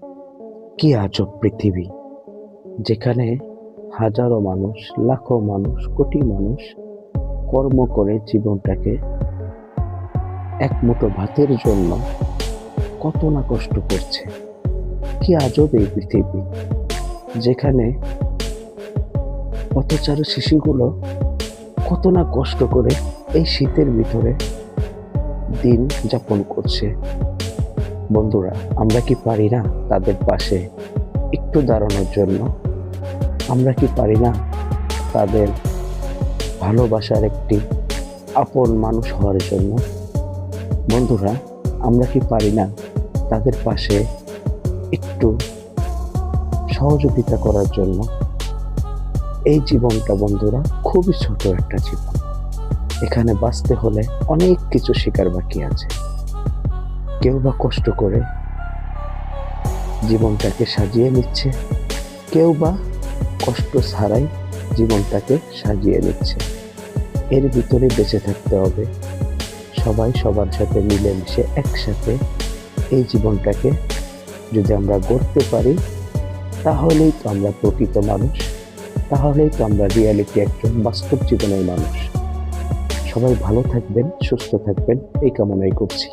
কি আজব পৃথিবী, যেখানে হাজারো মানুষ, লাখো মানুষ, কোটি মানুষ কর্ম করে জীবনটাকে এক মুঠো ভাতের জন্য কত না কষ্ট করছে। কি আজব এই পৃথিবী, যেখানে পথচারী শিশুগুলো কত না কষ্ট করে এই শীতের ভিতরে দিন যাপন করছে। বন্ধুরা, আমরা কি পারি না তাদের পাশে একটু দাঁড়ানোর জন্য? আমরা কি পারি না তাদের ভালোবাসার একটি আপন মানুষ হওয়ার জন্য? বন্ধুরা, আমরা কি পারি না তাদের পাশে একটু সহযোগিতা করার জন্য? এই জীবনটা বন্ধুরা খুবই ছোট একটা জীবন। এখানে বাঁচতে হলে অনেক কিছু শেখার বাকি আছে। কেউ বা কষ্ট করে জীবনটাকে সাজিয়ে নিচ্ছে, কেউ বা কষ্ট ছাড়াই জীবনটাকে সাজিয়ে নিচ্ছে। এর ভিতরে বেঁচে থাকতে হবে। সবাই সবার সাথে মিলেমিশে একসাথে এই জীবনটাকে যদি আমরা গড়তে পারি, তাহলেই তো আমরা প্রকৃত মানুষ, তাহলেই তো আমরা রিয়ালিটি একজন বাস্তব জীবনের মানুষ। সবাই ভালো থাকবেন, সুস্থ থাকবেন, এই কামনাই করছি।